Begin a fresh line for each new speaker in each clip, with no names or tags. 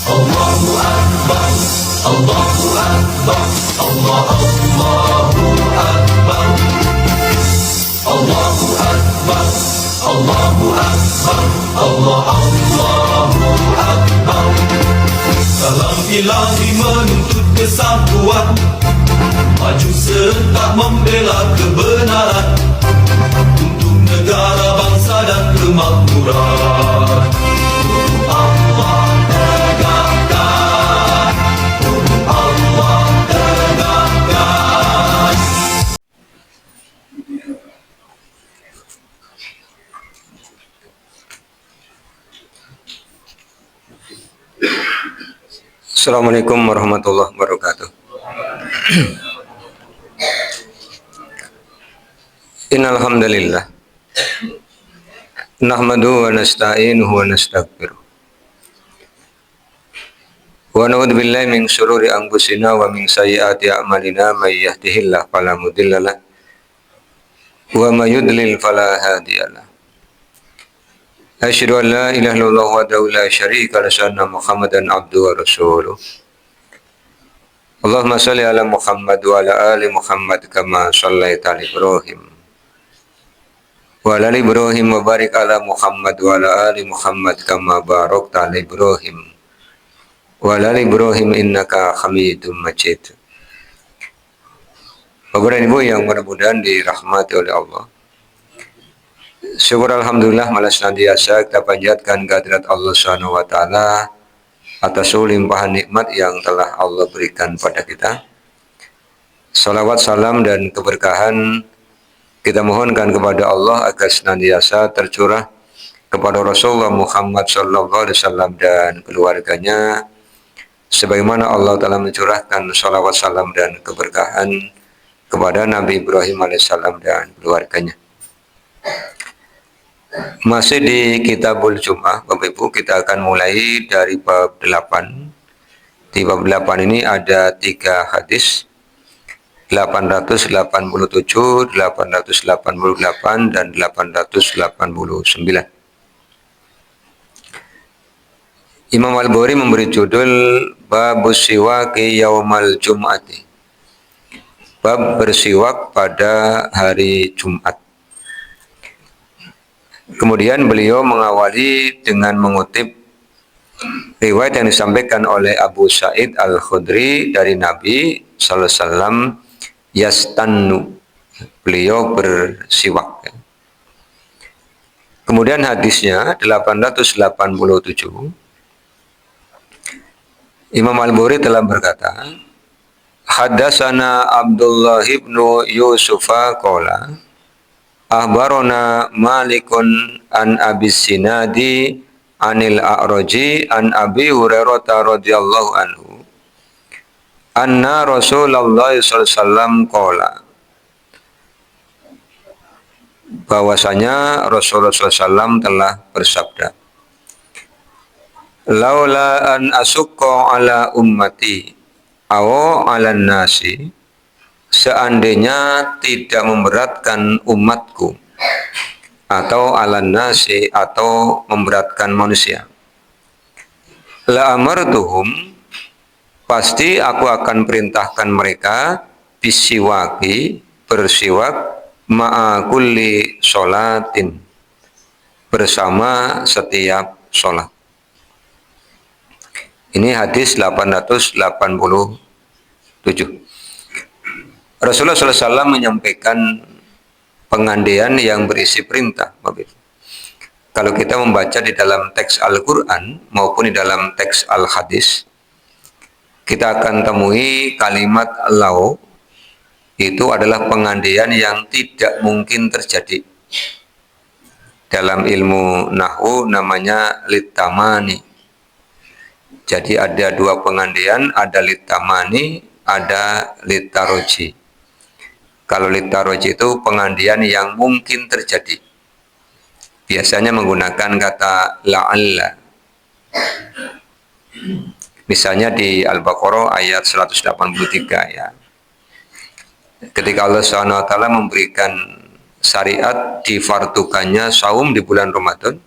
Allahu Akbar, Allahu Akbar, Allahu Akbar, Allahu Akbar, Allahu Akbar, Allahu Akbar. Salam ilahi menuntut kesatuan, maju serta membela kebenaran untuk negara, bangsa dan kemakmuran. Allah tegakkan, Allah tegakkan.
Assalamualaikum warahmatullahi wabarakatuh. Innal hamdalillah nahmaduhu wa nasta'inuhu wa nastaghfiruh wa na'udzu billahi min syururi anfusina wa min sayyiati a'malina may yahdihillahu fala mudhillalah wa may yudlil fala hadiyalah. Asyhadu an la ilaha illallah wahdahu la syarika lahu wa anna Muhammadan abduhu wa rasuluh. Allahumma shalli ala Muhammad wa ala ali Muhammad kama shallaita ala Ibrahim wa ala ali Ibrahim wa barik ala Muhammad wa ala ali Muhammad kama barakta ala Ibrahim wa ala ali Ibrahim innaka Hamidum Majid. Bapak dan Ibu yang mudah-mudahan dirahmati oleh Allah, syukur alhamdulillah malah senantiasa kita panjatkan kehadirat Allah Subhanahu wa taala atas limpahan nikmat yang telah Allah berikan pada kita. Salawat, salam dan keberkahan kita mohonkan kepada Allah agar senantiasa tercurah kepada Rasulullah Muhammad sallallahu alaihi wasallam dan keluarganya, sebagaimana Allah telah mencurahkan salawat, salam dan keberkahan kepada Nabi Ibrahim alaihissalam dan keluarganya. Masih di Kitabul Jum'ah, Bapak Ibu, kita akan mulai dari bab 8. Di bab 8 ini ada 3 hadis, 887, 888 dan 889. Imam Al-Bukhari memberi judul Babus Siwaki Yaumal Jum'ati, bab bersiwak pada hari Jumat. Kemudian beliau mengawali dengan mengutip riwayat yang disampaikan oleh Abu Sa'id Al-Khudri dari Nabi sallallahu alaihi wasallam, yastannu, beliau bersiwak. Kemudian hadisnya 887, Imam Al-Bukhari telah berkata, Haddatsana Abdullah ibnu Yusufa qala akhbarana Malikun an Abi Sinadi anil A'raji an Abi Hurairah radhiyallahu anhu anna Rasulullah sallallahu alaihi wasallam qala, bahwasanya Rasulullah sallallahu alaihi wasallam telah bersabda, laula an asukka ala ummati aw ala nasi, seandainya tidak memberatkan umatku atau ala nasi atau memberatkan manusia, la amartuhum, pasti aku akan perintahkan mereka bisiwaki, bersiwak, ma'a kulli sholatin, bersama setiap sholat. Ini hadis 887. Rasulullah SAW menyampaikan pengandaian yang berisi perintah. Kalau kita membaca di dalam teks Al-Quran maupun di dalam teks Al-Hadis, kita akan temui kalimat lau, itu adalah pengandaian yang tidak mungkin terjadi. Dalam ilmu nahwu namanya litamani. Jadi ada 2 pengandaian, ada litamani, ada litaroji. Kalau litaroji itu pengandaian yang mungkin terjadi. Biasanya menggunakan kata la'alla. Misalnya di Al-Baqarah ayat 183 ya. Ketika Allah SWT memberikan syariat difardukannya saum di bulan Ramadan,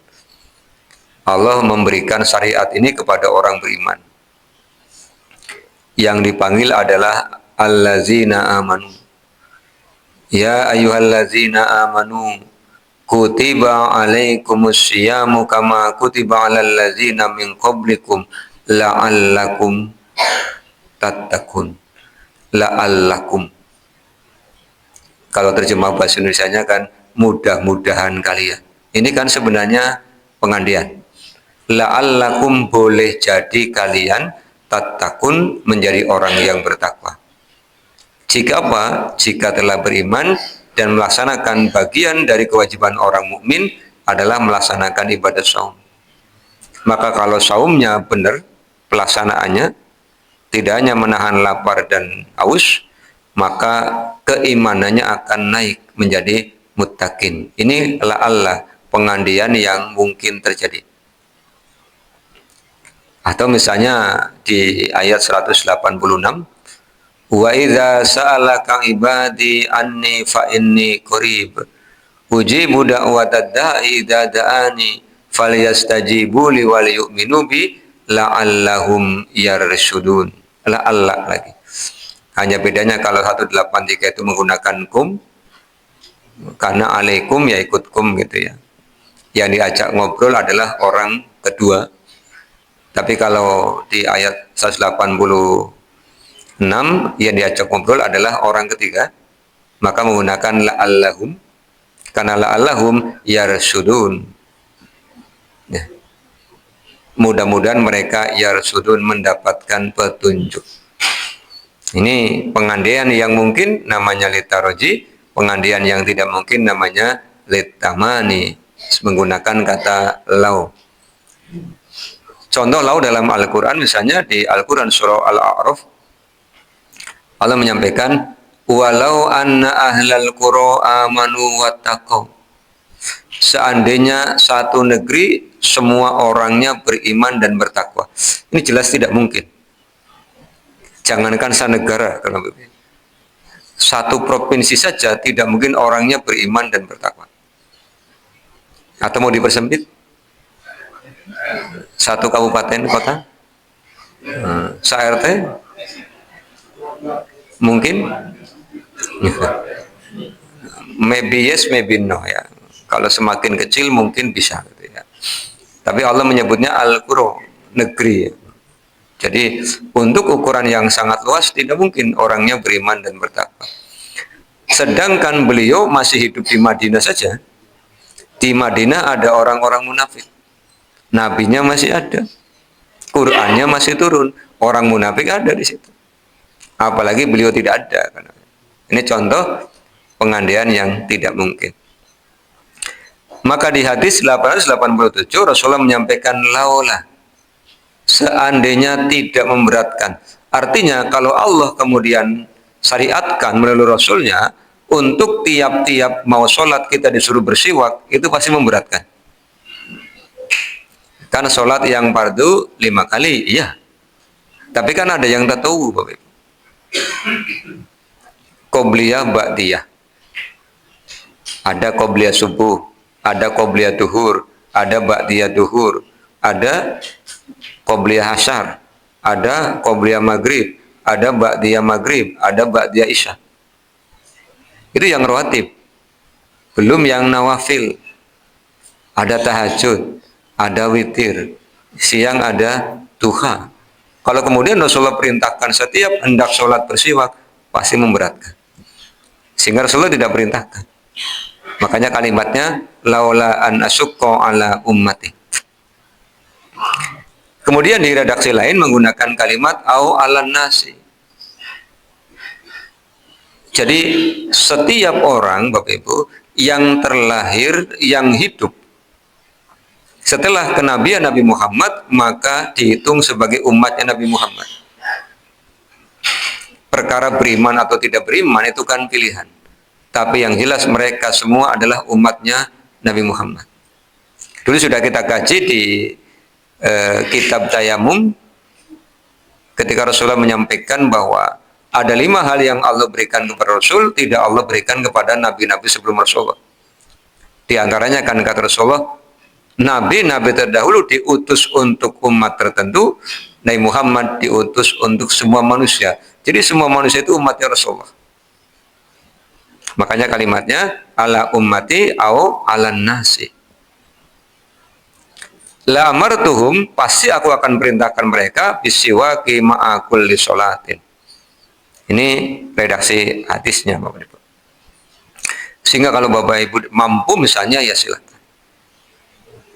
Allah memberikan syariat ini kepada orang beriman. yang dipanggil adalah allazina amanu. Ya ayyuhallazina amanu kutiba alaikumus syiyamu kama kutiba alal ladzina min qablikum la'allakum tattaqun. La'allakum. Kalau terjemah bahasa Indonesianya kan mudah-mudahan kalian. Ini kan sebenarnya pengandian. La'allakum boleh jadi kalian tattaqun menjadi orang yang bertakwa. Jika apa? Jika telah beriman dan melaksanakan bagian dari kewajiban orang mukmin adalah melaksanakan ibadah saum. Maka kalau saumnya benar, pelaksanaannya tidak hanya menahan lapar dan haus, maka keimanannya akan naik menjadi muttaqin. Ini la'alla pengandian yang mungkin terjadi. Atau misalnya di ayat 186, wa idza sa'alaka ibadi anni fa inni qarib ujibu da'watad da'i idza da'ani falyastajibu li wal yu'minu bi la'allahum yarshudun. La'alla lagi. Hanya bedanya kalau 183 itu menggunakan kum, karena alaikum ya ikut kum gitu ya. Yang diajak ngobrol adalah orang kedua. Tapi kalau di ayat 186 yang diajak ngobrol adalah orang ketiga, maka menggunakan la'allahum, karena la'allahum yarsudun. Ya. Mudah-mudahan mereka yarsudun mendapatkan petunjuk. Ini pengandian yang mungkin namanya litaroji, pengandian yang tidak mungkin namanya litamani, menggunakan kata lau. Contoh lau dalam Al-Quran, misalnya di Al-Quran surah Al-A'raf, Allah menyampaikan walau anna ahlal qura amanu wattaqau. Seandainya satu negeri semua orangnya beriman dan bertakwa. Ini jelas tidak mungkin. Jangankan sanegara, kalau begitu. Satu provinsi saja tidak mungkin orangnya beriman dan bertakwa. Atau mau dipersempit? Satu kabupaten kota? Sa-RT? Mungkin maybe yes maybe no ya. Kalau semakin kecil mungkin bisa gitu ya. Tapi Allah menyebutnya al-qura, negeri. Jadi untuk ukuran yang sangat luas tidak mungkin orangnya beriman dan bertakwa. Sedangkan beliau masih hidup di Madinah saja. Di Madinah ada orang-orang munafik. Nabinya masih ada. Qur'annya masih turun. Orang munafik ada di situ. Apalagi beliau tidak ada. Ini contoh pengandian yang tidak mungkin. Maka di hadis 887 Rasulullah menyampaikan laulah, seandainya tidak memberatkan. Artinya kalau Allah kemudian syariatkan melalui Rasulnya untuk tiap-tiap mau sholat kita disuruh bersiwak, itu pasti memberatkan. Karena sholat yang fardu 5 kali, iya. Tapi kan ada yang tatawu, Bapak Ibu. Qobliyah ba'diyah. Ada qobliyah subuh, ada qobliyah duhur, ada ba'diyah duhur, ada qobliyah asyar, ada qobliyah maghrib, ada ba'diyah maghrib, ada ba'diyah isya. Itu yang rawatib. Belum yang nawafil. Ada tahajud, ada witir, siang ada duha. Kalau kemudian Rasulullah perintahkan setiap hendak sholat bersiwak, pasti memberatkan. Sehingga Rasulullah tidak perintahkan. Makanya kalimatnya laula an asyukko ala ummati. Kemudian di redaksi lain menggunakan kalimat au alan nasi. Jadi setiap orang, Bapak Ibu, yang terlahir, yang hidup setelah kenabian Nabi Muhammad, maka dihitung sebagai umatnya Nabi Muhammad. Perkara beriman atau tidak beriman itu kan pilihan. Tapi yang jelas mereka semua adalah umatnya Nabi Muhammad. Dulu sudah kita kaji di kitab Tayamum, ketika Rasulullah menyampaikan bahwa ada 5 hal yang Allah berikan kepada Rasul, tidak Allah berikan kepada nabi-nabi sebelum Rasulullah. Di antaranya kan kata Rasulullah, nabi-nabi terdahulu diutus untuk umat tertentu, Nabi Muhammad diutus untuk semua manusia. Jadi semua manusia itu umatnya Rasulullah. Makanya kalimatnya ala ummati au ala nasi. La amartuhum, pasti aku akan perintahkan mereka bisiwaki ma'a kulli sholatin. Ini redaksi hadisnya Bapak Ibu. Sehingga kalau Bapak Ibu mampu misalnya ya silakan.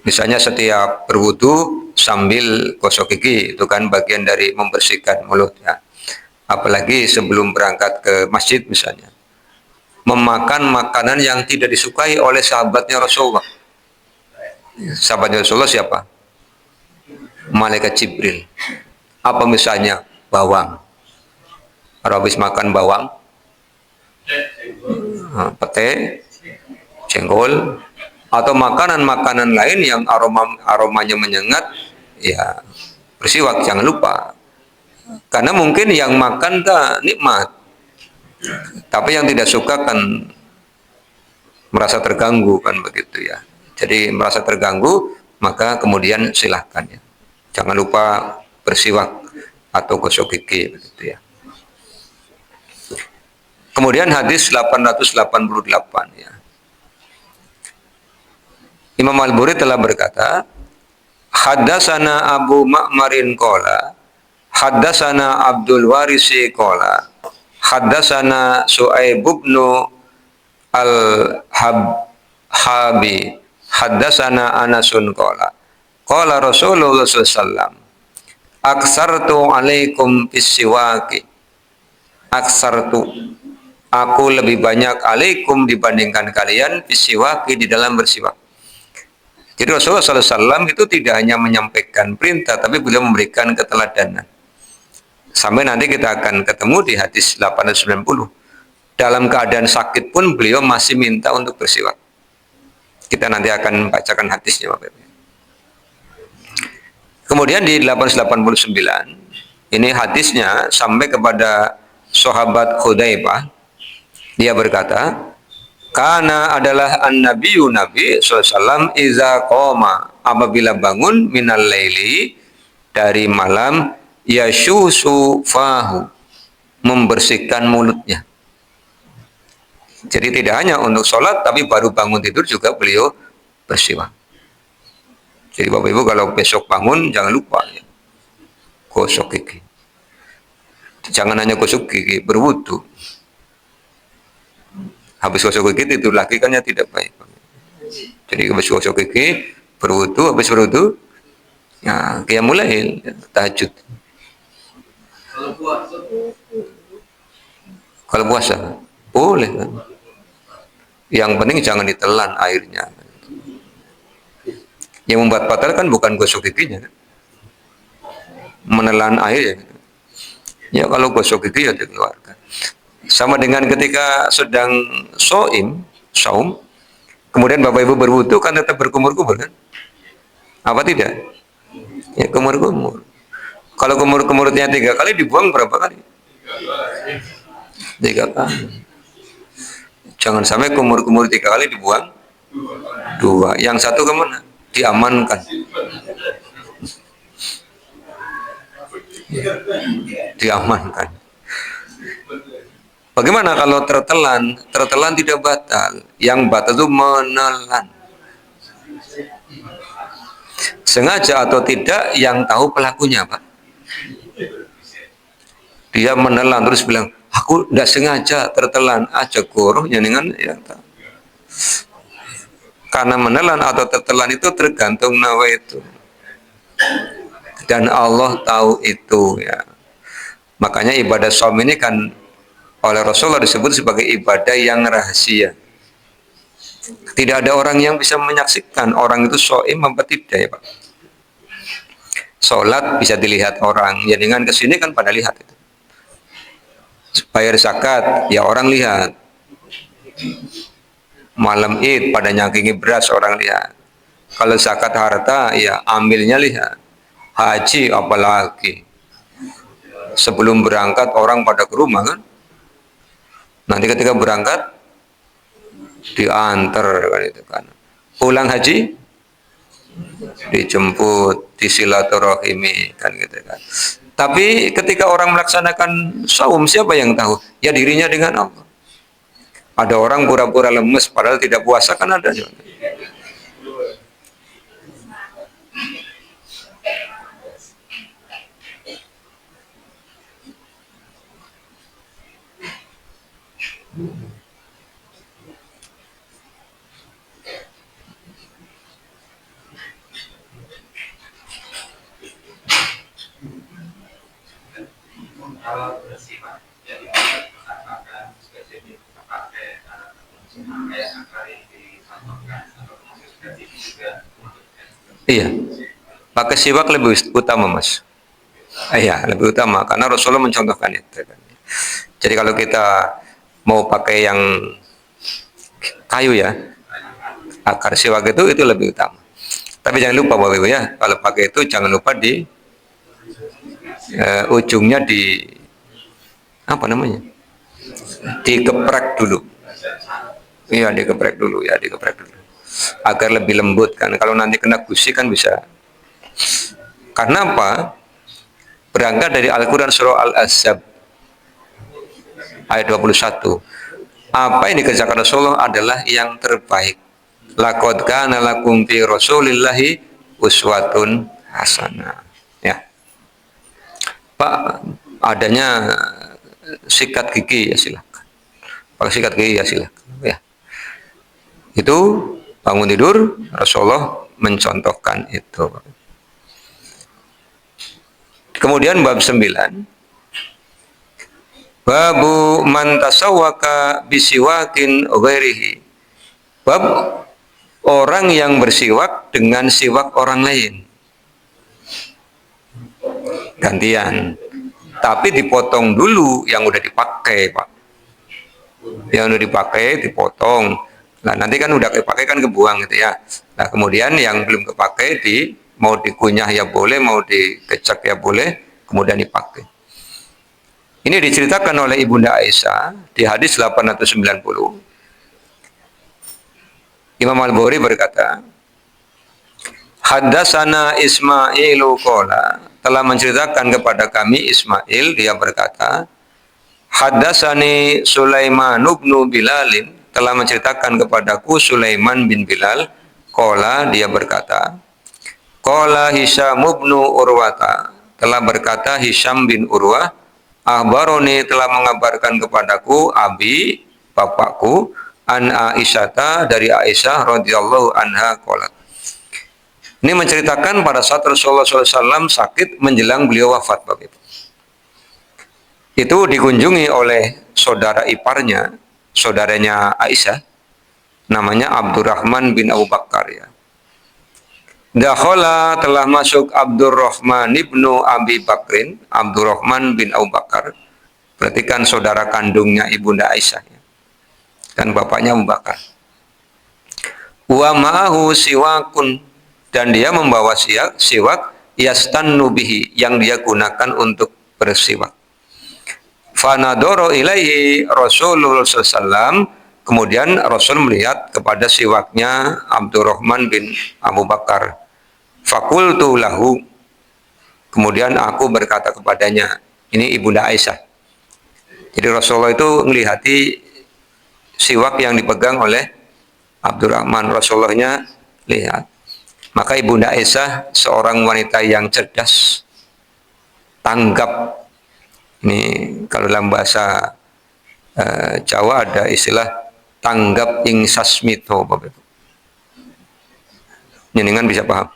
Misalnya setiap berwudu sambil gosok gigi, itu kan bagian dari membersihkan mulut ya. Apalagi sebelum berangkat ke masjid misalnya. Memakan makanan yang tidak disukai oleh sahabatnya Rasulullah. Sahabatnya Rasulullah siapa? Malaikat Jibril. Apa misalnya? Bawang. Kalau habis makan bawang, pete, jengkol, atau makanan-makanan lain yang aromanya menyengat, ya bersiwak, jangan lupa. Karena mungkin yang makan tak nikmat, tapi yang tidak suka kan merasa terganggu kan begitu ya. Jadi merasa terganggu, maka kemudian silahkan ya. Jangan lupa bersiwak atau gosok gigi begitu ya. Kemudian hadis 888 ya. Imam Al-Bukhari telah berkata, haddatsana Abu Ma'marin qala, haddatsana Abdul Warisi qala, haddatsana Su'aib bin Al-Habi, haddatsana Anasun qala, qala Rasulullah sallallahu alaihi wasallam, aksartu alaikum bis-siwaki. Aksartu, aku lebih banyak alaikum dibandingkan kalian bis-siwaki, di dalam bersiwak. Jadi Rasulullah SAW itu tidak hanya menyampaikan perintah, tapi beliau memberikan keteladanan. Sampai nanti kita akan ketemu di hadis 890. Dalam keadaan sakit pun beliau masih minta untuk bersiwak. Kita nanti akan bacakan hadisnya Bapak Ibu. Kemudian di 889, ini hadisnya sampai kepada sahabat Khudaibah. Dia berkata, karena adalah an-nabiyyu Nabi SAW iza qoma, apabila bangun minal laili, dari malam, yashusu fahu, membersihkan mulutnya. Jadi tidak hanya untuk sholat, tapi baru bangun tidur juga beliau bersiwak. Jadi Bapak Ibu kalau besok bangun jangan lupa ya, gosok gigi. Jangan hanya gosok gigi, berwudu. Habis gosok gigi tidur lagi kan ya tidak baik. Jadi habis gosok gigi, berwudu, habis berwudu, ya kayak mulai tahajud. Kalau puasa boleh kan? Yang penting jangan ditelan airnya. Yang membuat batal kan bukan gosok giginya, kan? Menelan air ya. Ya kalau gosok gigi ya dikeluarkan. Sama dengan ketika sedang saum, kemudian Bapak Ibu berwudu kan tetap berkumur-kumur kan? Apa tidak? Ya kumur-kumur. Kalau kumur-kumurnya 3 kali, dibuang berapa kali? 3 kali. Jangan sampai kumur-kumur 3 kali dibuang 2. Yang satu kemana? Diamankan. Diamankan. Bagaimana kalau tertelan? Tertelan tidak batal. Yang batal itu menelan. Sengaja atau tidak, yang tahu pelakunya Pak. Dia menelan terus bilang, aku tidak sengaja tertelan aja gorohnya dengan yang tahu. Karena menelan atau tertelan itu tergantung nawa itu. Dan Allah tahu itu ya. Makanya ibadah saum ini kan oleh Rasulullah disebut sebagai ibadah yang rahasia. Tidak ada orang yang bisa menyaksikan orang itu shaim apa tidak ya Pak. Sholat bisa dilihat orang, ya dengan kesini kan pada lihat itu. Bayar zakat, ya orang lihat. Malam Id pada nyakingi beras orang lihat. Kalau zakat harta, ya ambilnya lihat. Haji apalagi. Sebelum berangkat orang pada ke rumah kan. Nanti ketika berangkat diantar kan itu kan. Pulang haji dijemput, disilaturahimi kan gitu kan. Tapi ketika orang melaksanakan saum, siapa yang tahu? Ya dirinya dengan Allah. Ada orang pura-pura lemes padahal tidak puasa kan ada juga.
Kalau bersifat jadi apakah spesifik pakai kayak akar yang disampaikan atau spesifik juga
Iya, pakai siwak lebih utama mas. Iya, lebih utama karena Rasulullah mencontohkan itu. Jadi kalau kita mau pakai yang kayu ya, akar siwak itu lebih utama. Tapi jangan lupa Bapak Ibu ya, kalau pakai itu jangan lupa di ujungnya di apa namanya? Dikeprek dulu. Iya, dikeprek dulu ya, dikeprek dulu. Agar lebih lembut kan. Kalau nanti kena gusi kan bisa. Karena apa? Berangkat dari Al-Qur'an surah Al-Ahzab ayat 21. Apa yang dikerjakan Rasulullah adalah yang terbaik. Laqad kana lakum fi Rasulillahi uswatun hasanah. Ya. Pak, adanya sikat gigi ya silakan. Pakai sikat gigi ya silakan. Ya. Itu bangun tidur Rasulullah mencontohkan itu. Kemudian bab 9. Babu man tasawwaka bisiwakin ghairihi. Bab orang yang bersiwak dengan siwak orang lain. Gantian. Tapi dipotong dulu yang udah dipakai, Pak. Yang udah dipakai dipotong. Nah, nanti kan udah dipakai kan kebuang gitu ya. Nah, kemudian yang belum kepakai mau dikunyah ya boleh, mau dikecak ya boleh, kemudian dipakai. Ini diceritakan oleh Ibunda Aisyah di hadis 890. Imam Al-Bukhari berkata, Haddatsana Ismailu qala, telah menceritakan kepada kami Ismail, dia berkata, Haddatsani Sulaiman bin Bilalin, telah menceritakan kepadaku Sulaiman bin Bilal, qala, dia berkata, qala Hisyam bin Urwata, telah berkata Hisyam bin Urwah, akhbaroni, telah mengabarkan kepadaku abi, bapakku, an Aisyata, dari Aisyah radhiyallahu anha qalat. Ini menceritakan pada saat Rasulullah SAW sakit menjelang beliau wafat, Bapak Ibu. Itu dikunjungi oleh saudara iparnya, saudaranya Aisyah, namanya Abdurrahman bin Abu Bakar ya. Dakhala, telah masuk Abdurrahman ibnu Abi Bakrin, Abdurrahman bin Abu Bakar. Perhatikan saudara kandungnya Ibunda Aisyah ya. Dan bapaknya Abu Bakar. Wa ma'ahu siwakun, dan dia membawa siwak yastannu bihi, yang dia gunakan untuk bersiwak. Fanadoro ilaihi Rasulullah SAW, kemudian Rasul melihat kepada siwaknya Abdurrahman bin Abu Bakar. Fakultu lahu, kemudian aku berkata kepadanya, ini Ibunda Aisyah. Jadi Rasulullah itu melihati siwak yang dipegang oleh Abdurrahman, Rasulullahnya lihat. Maka Ibunda Aisyah seorang wanita yang cerdas, tanggap. Ini kalau dalam bahasa Jawa ada istilah tanggap ing sasmito, Bapak Ibu. Jenengan bisa paham?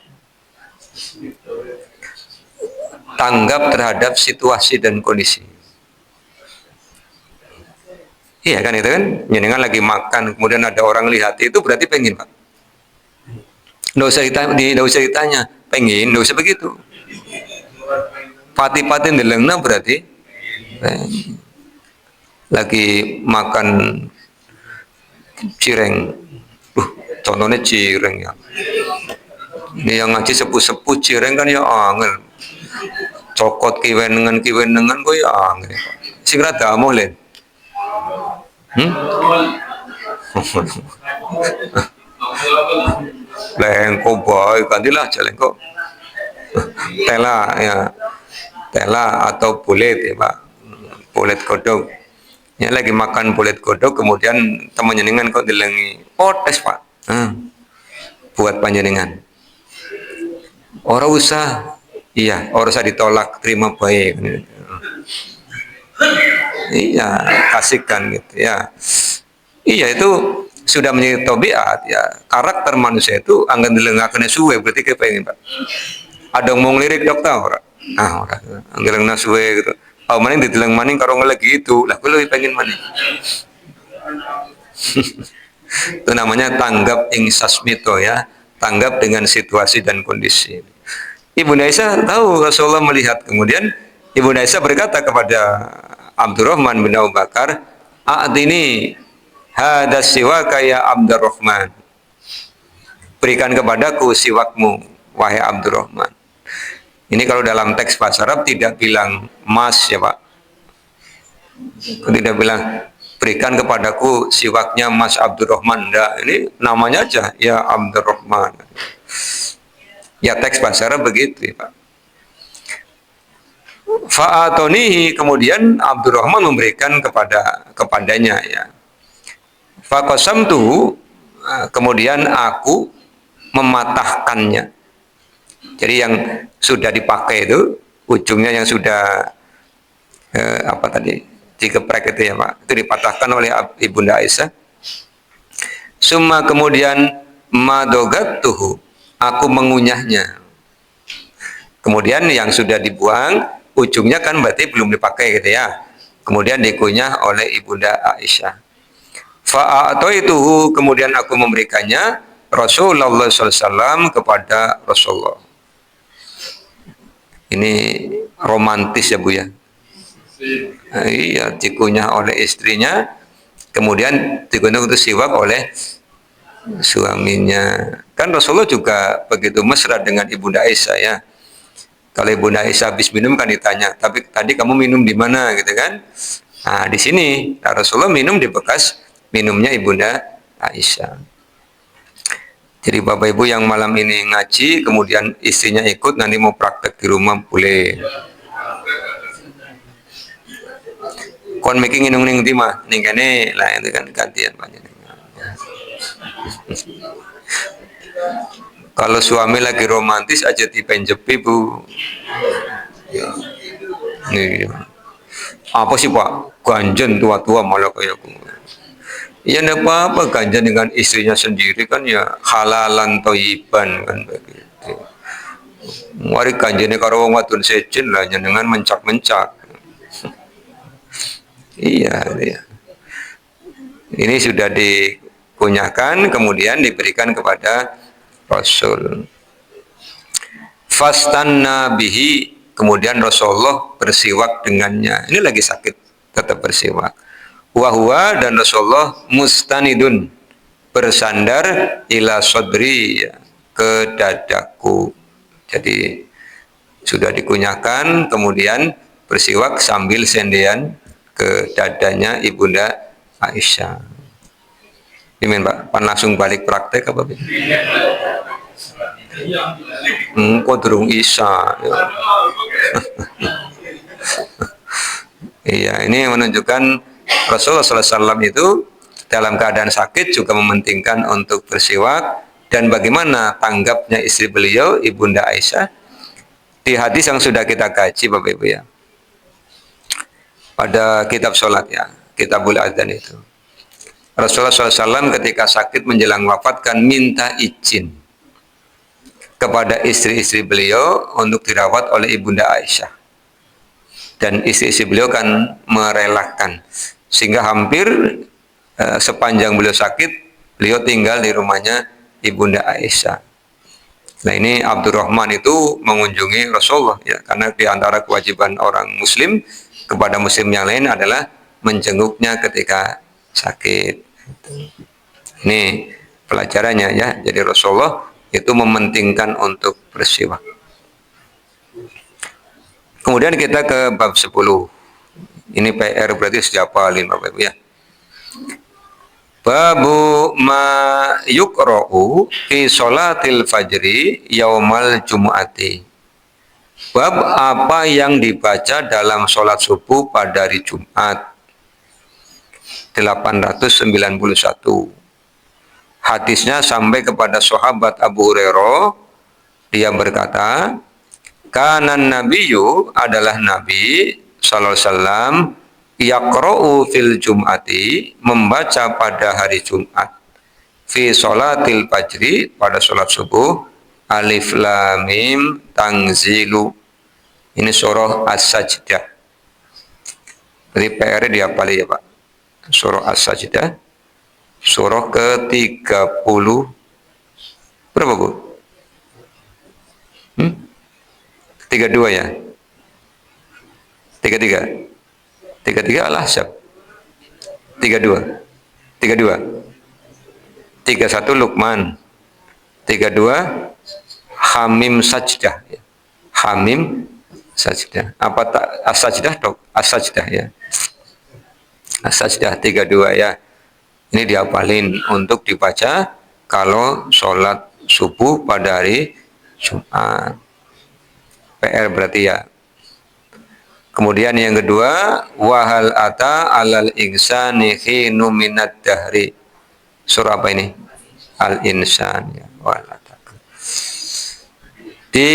Tanggap terhadap situasi dan kondisi. Iya kan, itu kan, jenengan lagi makan, kemudian ada orang lihat, itu berarti pengen, Pak. Nggak usah ditanya, pengen, nggak usah begitu. Pati-pati ndelengna berarti pengen. Lagi makan cireng, contohnya cireng ya. Ini yang ngaji sepuh-sepuh cireng kan ya angel. Cokot kiwenengan kok ya angel. Sing rada amoh len. lengko boy gantilah jalengko tela ya, tela atau bulet ya Pak, bulet kodok ya, lagi makan bulet kodok kemudian temannya dengan kok dilengi potes Pak, buat panjenengan orang usah, iya orang usah ditolak, terima baik, iya kasihkan gitu ya. Iya itu sudah menjadi tabiat ya, karakter manusia itu anggan dilengakan suwe berarti kayak pengen Pak. Ada yang mau ngelirik dokter orang, orang anggeleng suwe gitu. Oh maning diteleng maning karo ngelagi itu, lah gue lebih pengen maning. Itu namanya tanggap ing sasmito ya, tanggap dengan situasi dan kondisi. Ibunda Aisyah tahu Rasulullah melihat, kemudian Ibunda Aisyah berkata kepada Abdurrahman bin Abu Bakar, "A'tini hadas siwaka ya Abdurrahman." Berikan kepadaku siwakmu wahai Abdurrahman. Ini kalau dalam teks bahasa Arab tidak bilang mas ya Pak. Tidak bilang berikan kepadaku siwaknya Mas Abdurrahman. Enggak, ini namanya aja ya Abdurrahman. Ya teks bahasa Arab begitu ya Pak. Fa'atonihi, kemudian Abdurrahman memberikan kepadanya ya. Faqasamtu, kemudian aku mematahkannya. Jadi yang sudah dipakai itu ujungnya yang sudah apa tadi digeprek itu ya Pak, itu dipatahkan oleh Ibunda Aisyah. Summa kemudian madogatuhu, aku mengunyahnya. Kemudian yang sudah dibuang ujungnya kan berarti belum dipakai gitu ya, kemudian dikunyah oleh Ibunda Aisyah. Fa'atoituhu, kemudian aku memberikannya Rasulullah SAW kepada Rasulullah. Ini romantis ya Bu ya. Iya, dikunyah oleh istrinya, kemudian dikunyah untuk siwak oleh suaminya. Kan Rasulullah juga begitu mesra dengan Ibunda Aisyah ya. Kalau Ibunda Aisyah habis minum kan ditanya, tapi tadi kamu minum di mana gitu kan? Nah di sini Rasulullah minum di bekas minumnya Ibunda Aisyah. Jadi Bapak Ibu yang malam ini ngaji, kemudian istrinya ikut, nanti mau praktek di rumah boleh. Kon making inung ning timah, ning kene lah itu kan gantian banyak. Kalau suami lagi romantis aja dipenjepi Bu. Ya. Nih. Apa sih Pak? Ganjen tua-tua malah kayak aku. Ya enggak apa-apa, ganjen dengan istrinya sendiri kan ya halalan toyiban kan begitu. Mari ganjene karo wong wadon sejen lah dengan mencak-mencak. Iya, iya. Ini sudah dikunyahkan, kemudian diberikan kepada Rasul. Fastanna bihi, kemudian Rasulullah bersiwak dengannya. Ini lagi sakit, tetap bersiwak. Wahwa, dan Rasulullah mustanidun, bersandar ila sodri, ke dadaku. Jadi sudah dikunyahkan, kemudian bersiwak sambil sendean ke dadanya Ibunda Aisyah. Ini Pak, pan langsung balik praktek apa? Kok durung Isya. Iya, ini menunjukkan Rasulullah SAW itu dalam keadaan sakit juga mementingkan untuk bersiwak, dan bagaimana tanggapnya istri beliau Ibunda Aisyah di hadis yang sudah kita kaji Bapak Ibu ya, pada kitab sholat ya, kitabul adzan itu. Rasulullah SAW ketika sakit menjelang wafat kan minta izin kepada istri-istri beliau untuk dirawat oleh Ibunda Aisyah, dan istri-istri beliau kan merelakan, sehingga hampir sepanjang beliau sakit beliau tinggal di rumahnya Ibunda Aisyah. Nah ini Abdurrahman itu mengunjungi Rasulullah ya, karena di antara kewajiban orang muslim kepada muslim yang lain adalah menjenguknya ketika sakit. Ini pelajarannya ya. Jadi Rasulullah itu mementingkan untuk bersiwak. Kemudian kita ke bab 10. Ini PR berarti sudah hafalin Bapak Ibu ya. Babu ma yukra'u fi sholatil fajri yaumal jumu'ati. Bab apa yang dibaca dalam sholat subuh pada hari Jumat. 891. Hadisnya sampai kepada sahabat Abu Hurairah. Dia berkata, kanan nabiyyu adalah Nabi sallallahu alaihi wasallam yaqra'u fil jum'ati, membaca pada hari Jumat, fi sholatil fajri, pada sholat subuh, alif lam mim tanzilu. Ini surah As-Sajdah. Jadi PR dihafali ya Pak. Surah As-Sajdah, surah ke-30 berapa Bu? 32 ya? 33 Al-Ahzab. 32 31 Luqman. 32 Hamim Sajdah ya. Hamim Sajdah. Apa tak As-Sajdah dok? As-Sajdah ya. As-Sajdah 32 ya. Ini dihafalin untuk dibaca kalau sholat subuh pada hari Jumat. PR berarti ya. Kemudian yang kedua, wahal ata alal insani khinu minad dahri. Surah apa ini? Al-Insan ya. Wahal ata. Di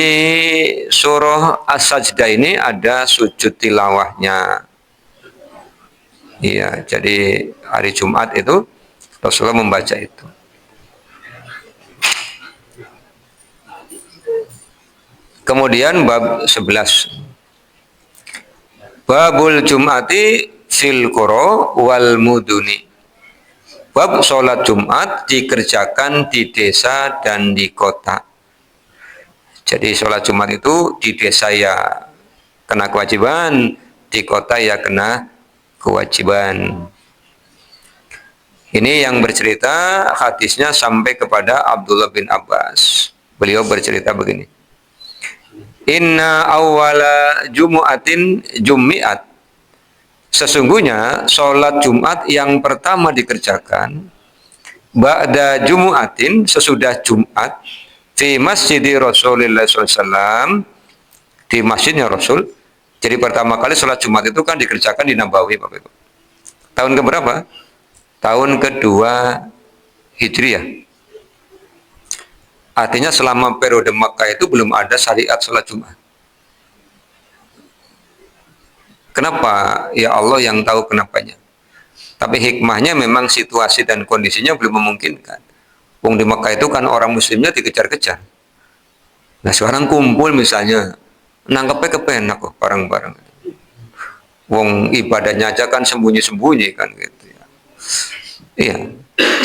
surah As-Sajdah ini ada sujud tilawahnya. Iya, jadi hari Jumat itu Rasulullah membaca itu. Kemudian bab 11. Babul Jum'ati fil qura wal muduni. Bab sholat Jumat dikerjakan di desa dan di kota. Jadi sholat Jumat itu di desa ya kena kewajiban, di kota ya kena kewajiban. Ini yang bercerita hadisnya sampai kepada Abdullah bin Abbas. Beliau bercerita begini. Inna awwala jumu'atin jummi'at. Sesungguhnya sholat Jumat yang pertama dikerjakan ba'da jumu'atin, sesudah Jumat, fi masjidi Rasulullah SAW, di masjidnya Rasul. Jadi pertama kali sholat Jumat itu kan dikerjakan di Nabawi Bapak Ibu. Tahun keberapa? Tahun kedua Hijriah. Artinya selama periode Makkah itu belum ada syariat sholat Jumat. Kenapa? Ya Allah yang tahu kenapanya. Tapi hikmahnya memang situasi dan kondisinya belum memungkinkan. Wong di Makkah itu kan orang muslimnya dikejar-kejar. Nah sekarang kumpul misalnya, nangkepnya kepenak kok barang-barang. Wong ibadahnya aja kan sembunyi-sembunyi kan gitu ya. Iya.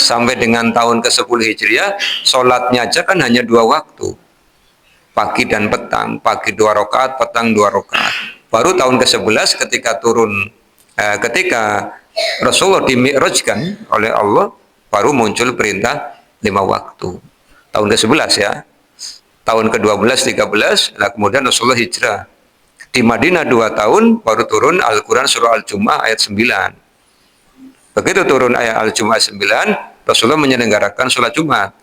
Sampai dengan tahun ke-10 Hijriah, sholatnya aja kan hanya 2 waktu. Pagi dan petang, pagi 2 rakaat, petang 2 rakaat. Baru tahun ke-11 ketika Rasulullah dimi'rajkan oleh Allah, baru muncul perintah 5 waktu. Tahun ke-11 ya. Tahun ke-12, 13, nah kemudian Rasulullah hijrah. Di Madinah 2 tahun, baru turun Al-Quran surah Al-Jumu'ah ayat 9. Begitu turun ayat Al-Jumu'ah 9, Rasulullah menyelenggarakan sholat Jumat.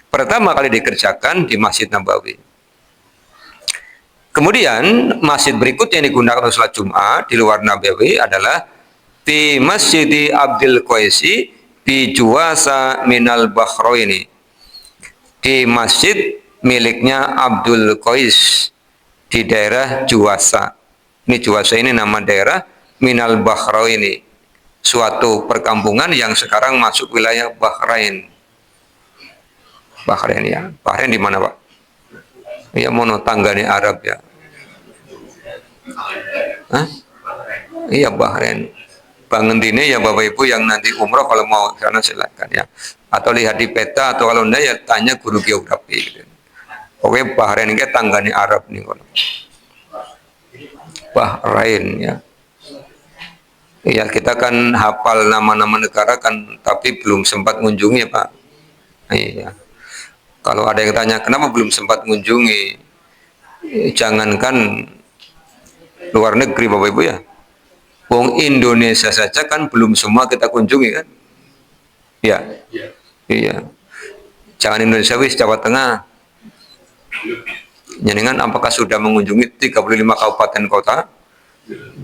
Pertama kali dikerjakan di Masjid Nabawi. Kemudian masjid berikutnya yang digunakan untuk sholat Jumat di luar Nabawi adalah di Masjid Abdul Qaisi di Juwasa Minal Bahraini. Di masjid miliknya Abdul Qais di daerah Juwasa. Ini Juwasa ini nama daerah Minal Bahraini. Suatu perkampungan yang sekarang masuk wilayah Bahrain. Bahrain ya. Bahrain di mana Pak? Ya mono tanggane Arab ya. Hah? Iya Bahrain. Bangentine ya Bapak Ibu yang nanti umroh kalau mau sana silakan ya. Atau lihat di peta atau kalau enggak ya tanya guru geografi. Gitu. Oke Bahrain ini tanggane Arab nih kalau. Bahrain ya. Ya kita kan hafal nama-nama negara kan, tapi belum sempat mengunjungi ya Pak. Iya. Kalau ada yang tanya kenapa belum sempat mengunjungi, jangankan luar negeri Bapak Ibu ya. Wong Indonesia saja kan belum semua kita kunjungi kan. Ya,
Ya.
iya. Jangan Indonesia wis Jawa Tengah. Jenengan apakah sudah mengunjungi 35 kabupaten kota?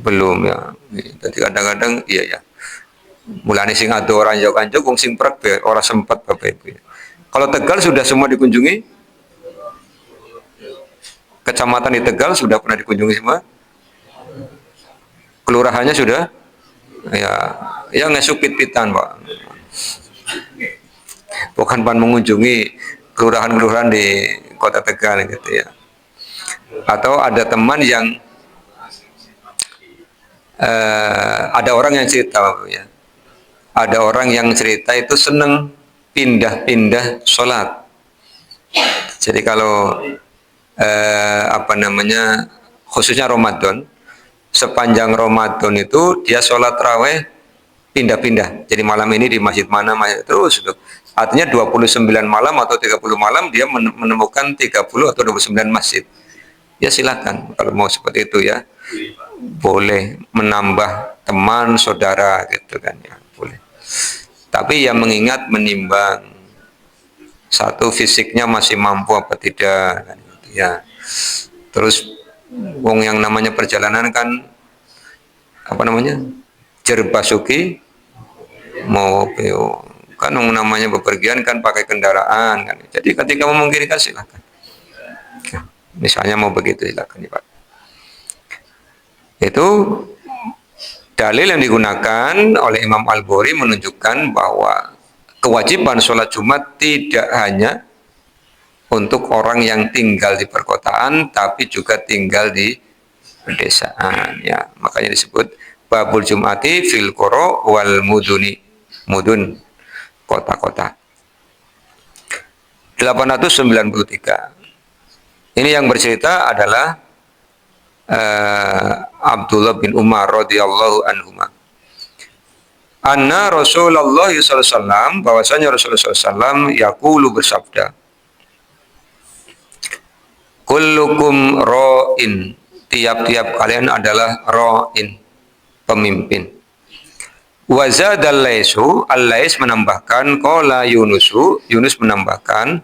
Belum ya. Jadi kadang-kadang iya ya. Mulane sing ado orang Jawa kanca wong sing prek be ora sempat Bapak Ibu. Kalau Tegal sudah semua dikunjungi? Kecamatan di Tegal sudah pernah dikunjungi semua? Kelurahannya sudah? Ya, ya ngesuk-pit-pitan, Pak. Bukan pan mengunjungi kelurahan-kelurahan di Kota Tegal gitu ya. Atau ada teman yang ada orang yang cerita ya. Ada orang yang cerita itu seneng pindah-pindah sholat. Jadi kalau apa namanya, khususnya Ramadan, sepanjang Ramadan itu dia sholat raweh pindah-pindah. Jadi malam ini di masjid mana, terus itu. Artinya 29 malam atau 30 malam dia menemukan 30 atau 29 masjid. Ya silakan kalau mau seperti itu ya. Boleh menambah teman, saudara gitu kan ya, boleh. Tapi ya mengingat menimbang satu fisiknya masih mampu apa tidak kan, gitu ya. Terus wong yang namanya perjalanan kan apa namanya? Jerbasuki mau kan yang namanya bepergian kan pakai kendaraan kan. Jadi ketika memungkinkan silakan. Misalnya mau begitu silakan ya Pak. Itu dalil yang digunakan oleh Imam Al-Bukhari menunjukkan bahwa kewajiban sholat Jumat tidak hanya untuk orang yang tinggal di perkotaan, tapi juga tinggal di pedesaan. Ya, makanya disebut babul Jumati fil qura wal muduni, mudun, kota-kota. 893. Ini yang bercerita adalah Abdullah bin Umar radhiyallahu anhuma. Anna Rasulullah sallallahu alaihi wasallam, bahwasanya Rasulullah sallallahu alaihi wasallam yaqulu bersabda, kullukum ra'in, tiap-tiap kalian adalah ra'in, pemimpin. Wa zadal laisu, al-lais menambahkan, qala yunusu, Yunus menambahkan,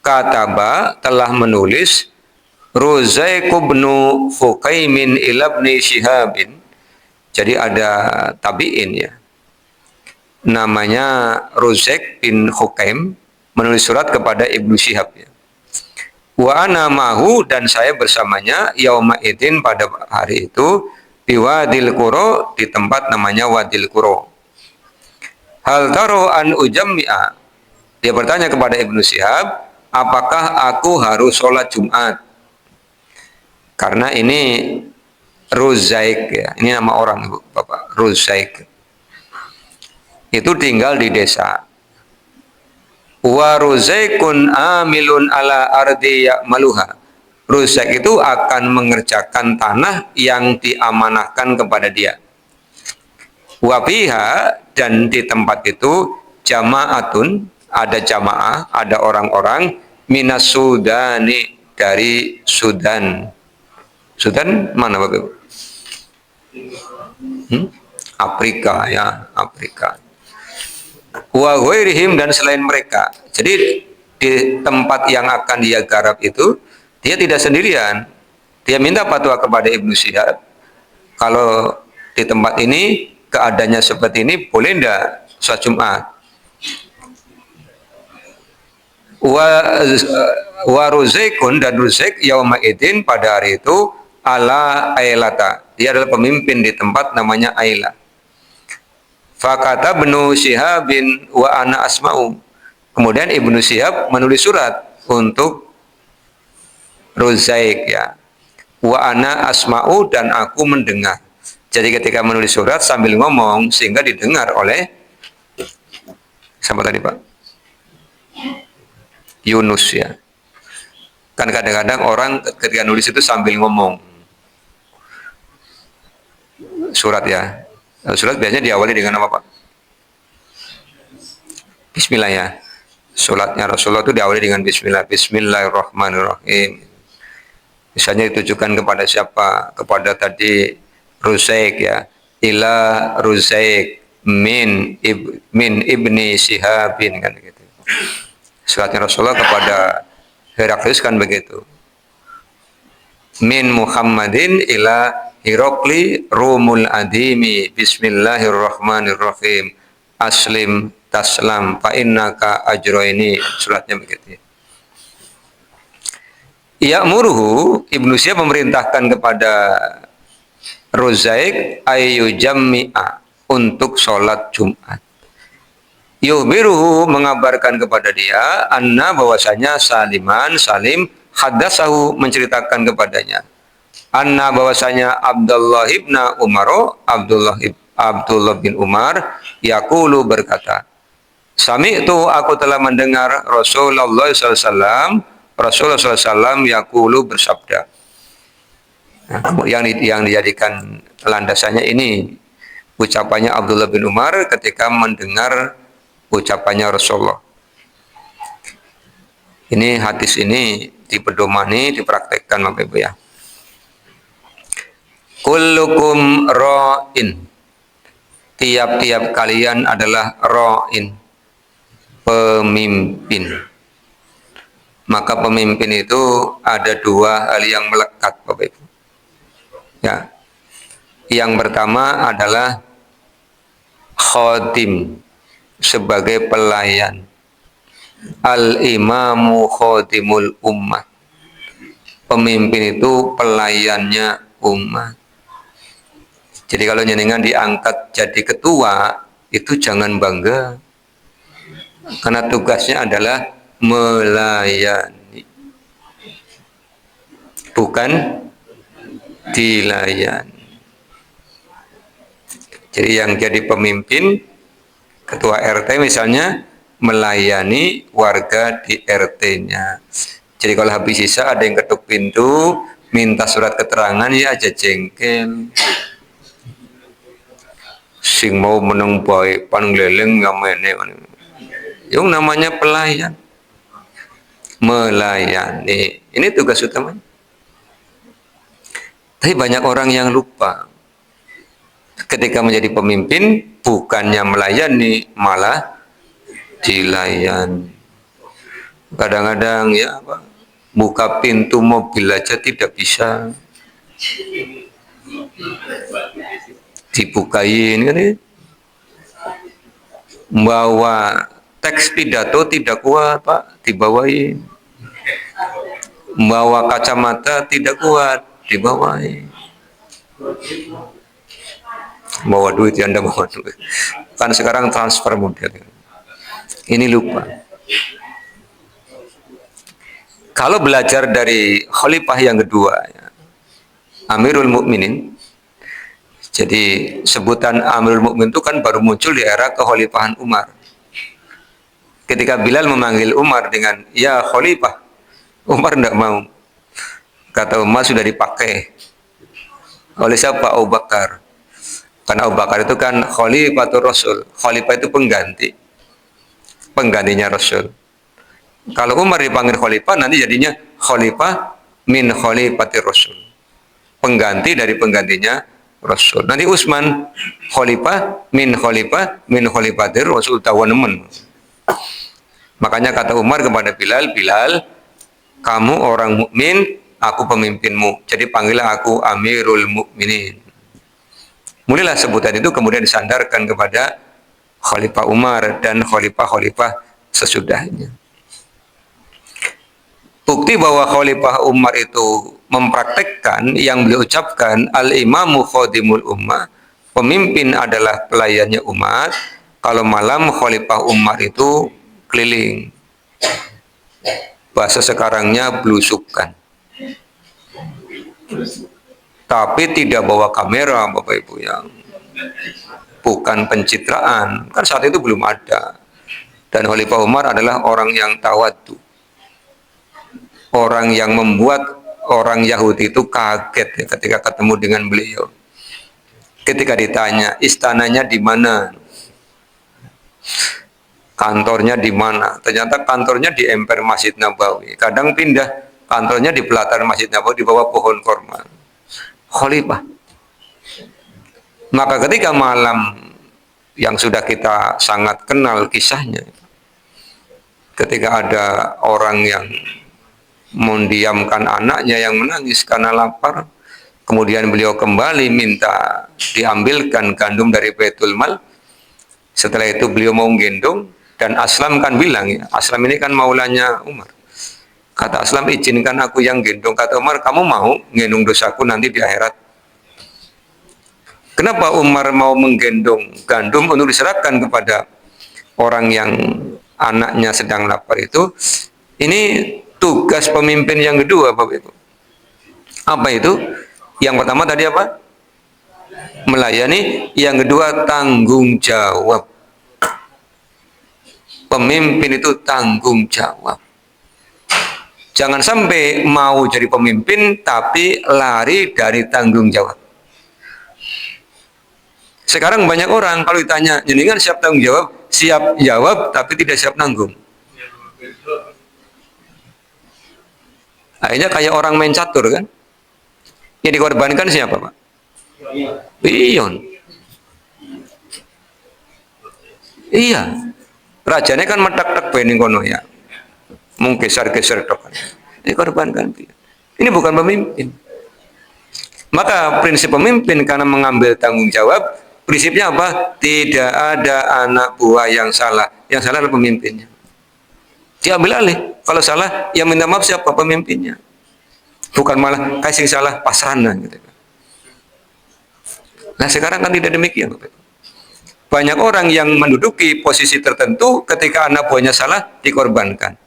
kataba telah menulis, Ruzaiq bin Fuqaimin ila ibn Shihabin. Jadi ada tabi'in ya. Namanya Ruzaiq bin Fuqaim menulis surat kepada Ibnu Syihab ya. Wa ana mahu, dan saya bersamanya yauma idin pada hari itu di Wadil Qura, di tempat namanya Wadil Qura. Hal taro an ujammi'a. Dia bertanya kepada Ibnu Syihab, apakah aku harus sholat Jumat? Karena ini Ruzaiq ya, ini nama orang Ibu, Bapak, Ruzaiq. Itu tinggal di desa. Wa Ruzaiqun amilun ala ardi ya'maluha. Ruzaiq itu akan mengerjakan tanah yang diamanahkan kepada dia. Wa biha, dan di tempat itu jamaatun, ada jamaah, ada orang-orang minas Sudani, dari Sudan. Sudan mana Bapak Ibu? Afrika ya, Afrika. Wa ghairihim, dan selain mereka. Jadi di tempat yang akan dia garap itu dia tidak sendirian. Dia minta fatwa kepada Ibnu Syihab. Kalau di tempat ini keadaannya seperti ini, boleh enggak sholat Jumat? Wa Ruzaiqun, dan Ruzaiq yauma idin pada hari itu ala Ailata. Dia adalah pemimpin di tempat namanya Aila. Fakata Ibnu Syihabin wa ana asma'u. Kemudian Ibnu Syihab menulis surat untuk Ruzaiq ya. Wa ana asma'u, dan aku mendengar. Jadi ketika menulis surat sambil ngomong sehingga didengar oleh siapa tadi Pak? Yunus ya. Kan kadang-kadang orang ketika nulis itu sambil ngomong surat ya. Surat biasanya diawali dengan apa Pak? Bismillah ya. Suratnya Rasulullah itu diawali dengan Bismillah. Bismillahirrahmanirrahim. Misalnya ditujukan kepada siapa? Kepada tadi Ruzaiq ya. Ila Ruzaiq min ibni Syihabin kan gitu. Suratnya Rasulullah kepada Heraklius kan begitu. Min Muhammadin ila Hirokli rumul adimi bismillahirrahmanirrahim aslim taslam fa innaka ajroini, suratnya begitu. Ya'muruhu, Ibnu Syihab memerintahkan kepada Ruzaik ayu jami'a, untuk sholat Jumat. Yuhbiruhu, mengabarkan kepada dia, anna, bahwasanya Salim hadasahu, menceritakan kepadanya, anna, bahwasanya Abdullah bin Umar yaqulu, berkata, sami'tu, aku telah mendengar Rasulullah SAW yaqulu, bersabda. Nah, yang dijadikan landasannya ini ucapannya Abdullah bin Umar ketika mendengar ucapannya Rasulullah. Ini hadis ini dipedomani, dipraktekkan Bapak Ibu ya. Kullukum ra'in, tiap-tiap kalian adalah ra'in, pemimpin. Maka pemimpin itu ada dua hal yang melekat Bapak Ibu ya. Yang pertama adalah khotim, sebagai pelayan. Al-imamu khotimul ummah, pemimpin itu pelayannya umat. Jadi kalau jenengan diangkat jadi ketua, itu jangan bangga, karena tugasnya adalah melayani, bukan dilayani. Jadi yang jadi pemimpin, ketua RT misalnya, melayani warga di RT-nya. Jadi kalau habis sisa ada yang ketuk pintu, minta surat keterangan, ya aja jengkel. Sing mau meneng baik, pangleleng ngamene. Yang namanya pelayan. Melayani. Ini tugas utamanya. Tapi banyak orang yang lupa. Ketika menjadi pemimpin, bukannya melayani, malah dilayani. Kadang-kadang ya apa, buka pintu mobil aja tidak bisa, dibukain kan ya. Bawa teks pidato tidak kuat Pak, dibawain. Bawa kacamata tidak kuat, dibawain. Bawa duit, ya Anda bawa duit. Kan sekarang transfer model. Ini lupa. Kalau belajar dari khalifah yang kedua, ya, Amirul Mukminin. Jadi sebutan Amirul Mukminin itu kan baru muncul di era kekhalifahan Umar. Ketika Bilal memanggil Umar dengan ya khalifah, Umar tidak mau. Kata Umar, sudah dipakai oleh siapa? Abu Bakar. Karena Abu Bakar itu kan khalifatul Rasul. Khalifah itu penggantinya Rasul. Kalau Umar dipanggil khalifah, nanti jadinya khalifah min khalifatir Rasul, pengganti dari penggantinya Rasul. Nanti Utsman khalifah min khalifatir Rasul, tawanemen. Makanya kata Umar kepada Bilal, Bilal, kamu orang mukmin, aku pemimpinmu, jadi panggillah aku Amirul Mukminin. Mulailah sebutan itu kemudian disandarkan kepada Khalifah Umar dan khalifah-khalifah sesudahnya. Bukti bahwa Khalifah Umar itu mempraktekkan yang beliau ucapkan, al-imamu khadimul ummah, pemimpin adalah pelayannya umat. Kalau malam Khalifah Umar itu keliling, bahasa sekarangnya belusukan, tapi tidak bawa kamera Bapak Ibu, yang bukan pencitraan, kan saat itu belum ada. Dan Khalifah Umar adalah orang yang tawadu, orang yang membuat orang Yahudi itu kaget ya, ketika ketemu dengan beliau. Ketika ditanya istananya di mana, kantornya di mana, ternyata kantornya di emper Masjid Nabawi. Kadang pindah kantornya di pelataran Masjid Nabawi, di bawah pohon korma. Khalifah. Maka ketika malam yang sudah kita sangat kenal kisahnya. Ketika ada orang yang mendiamkan anaknya yang menangis karena lapar, kemudian beliau kembali minta diambilkan gandum dari Baitul Mal. Setelah itu beliau mau gendong, dan Aslam kan bilang, ya, Aslam ini kan maulanya Umar. Kata Aslam, izinkan aku yang gendong. Kata Umar, kamu mau gendong dosaku nanti di akhirat? Kenapa Umar mau menggendong gandum untuk diserahkan kepada orang yang anaknya sedang lapar itu? Ini tugas pemimpin yang kedua, Bapak Ibu. Apa itu? Yang pertama tadi apa? Melayani. Yang kedua, tanggung jawab. Pemimpin itu tanggung jawab. Jangan sampai mau jadi pemimpin tapi lari dari tanggung jawab. Sekarang banyak orang kalau ditanya, jenengan siap tanggung jawab? Siap jawab tapi tidak siap nanggung. Akhirnya kayak orang main catur kan? Yang dikorbankan siapa, Pak? Pion. Iya. Rajanya kan metak-tak bening kono ya. Mungkin geser-geser tok. Dikorbankan pion. Ini bukan pemimpin. Maka prinsip pemimpin karena mengambil tanggung jawab, prinsipnya apa? Tidak ada anak buah yang salah. Yang salah adalah pemimpinnya. Diambil alih. Kalau salah, yang minta maaf siapa? Pemimpinnya. Bukan malah kasih salah pasrana gitu. Nah sekarang kan tidak demikian. Banyak orang yang menduduki posisi tertentu ketika anak buahnya salah dikorbankan.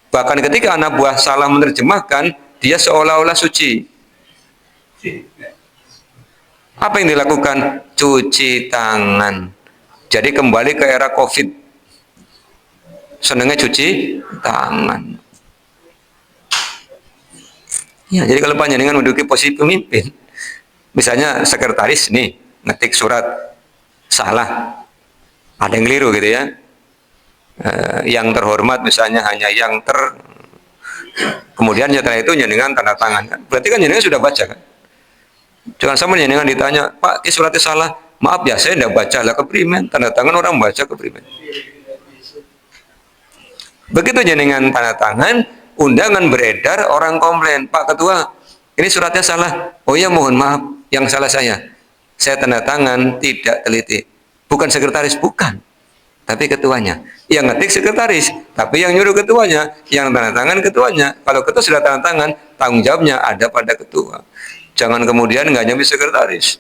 Bahkan ketika anak buah salah menerjemahkan, dia seolah-olah suci. Apa yang dilakukan? Cuci tangan. Jadi kembali ke era COVID. Senangnya cuci tangan. Ya, jadi kalau panjenengan menduduki posisi pemimpin, misalnya sekretaris nih, ngetik surat salah, ada yang keliru gitu ya. Yang terhormat misalnya hanya yang kemudian setelah itu jenengan tanda tangan kan. Berarti kan jenengan sudah baca kan? Jangan sampai jenengan ditanya, Pak, suratnya salah. Maaf ya, saya tidak baca lah keprimen. Tanda tangan orang baca keprimen. Begitu jenengan tanda tangan, undangan beredar, orang komplain, Pak Ketua, ini suratnya salah. Oh ya, mohon maaf, yang salah saya. Saya tanda tangan tidak teliti. Bukan sekretaris, bukan. Tapi ketuanya. Yang ngetik sekretaris, tapi yang nyuruh ketuanya, yang tanda tangan ketuanya. Kalau ketua sudah tanda tangan, tanggung jawabnya ada pada ketua. Jangan kemudian nggak nyampe sekretaris.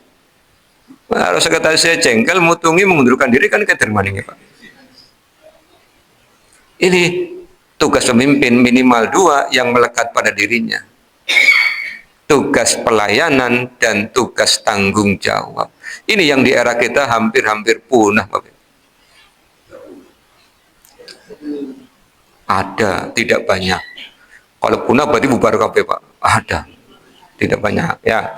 Nah, kalau sekretaris saya jengkel, mutungi, mengundurkan diri, kan ketermaning ya Pak. Ini tugas pemimpin minimal dua yang melekat pada dirinya. Tugas pelayanan dan tugas tanggung jawab. Ini yang di era kita hampir-hampir punah, Bapak. Ada, tidak banyak. Kalau punah berarti bubar kabeh, Pak. Ada, tidak banyak. Ya,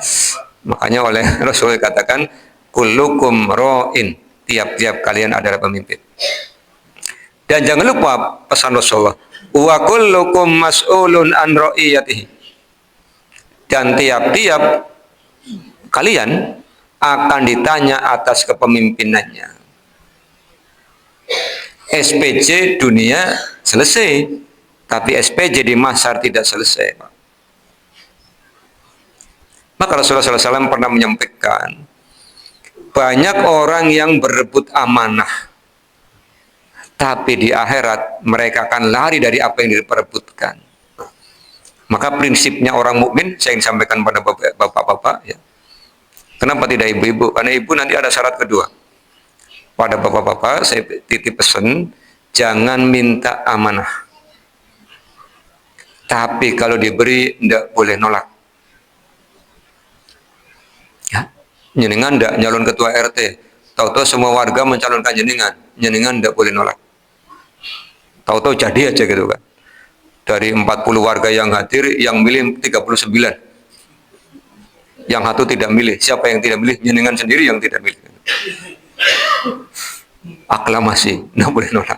makanya oleh Rasul katakan, kullukum ro'in. Tiap-tiap kalian adalah pemimpin. Dan jangan lupa pesan Rasulullah, wa kullukum mas'ulun an ra'iyatihi. Dan tiap-tiap kalian akan ditanya atas kepemimpinannya. SPJ dunia selesai, tapi SPJ di Mahsyar tidak selesai, Pak. Maka Rasulullah SAW pernah menyampaikan, banyak orang yang berebut amanah, tapi di akhirat mereka akan lari dari apa yang diperebutkan. Maka prinsipnya orang mukmin, saya ingin sampaikan pada bapak-bapak, ya. Kenapa tidak ibu-ibu? Karena ibu nanti ada syarat kedua. Pada bapak-bapak, saya titip pesan, jangan minta amanah. Tapi kalau diberi, tidak boleh nolak. Ya, jenengan tidak nyalon ketua RT, tahu-tahu semua warga mencalonkan jenengan tidak boleh nolak. Tahu-tahu jadi aja gitu kan. Dari 40 warga yang hadir, yang milih 39. Yang satu tidak milih. Siapa yang tidak milih? Jenengan sendiri yang tidak milih. Aklamasi, tidak boleh nolak.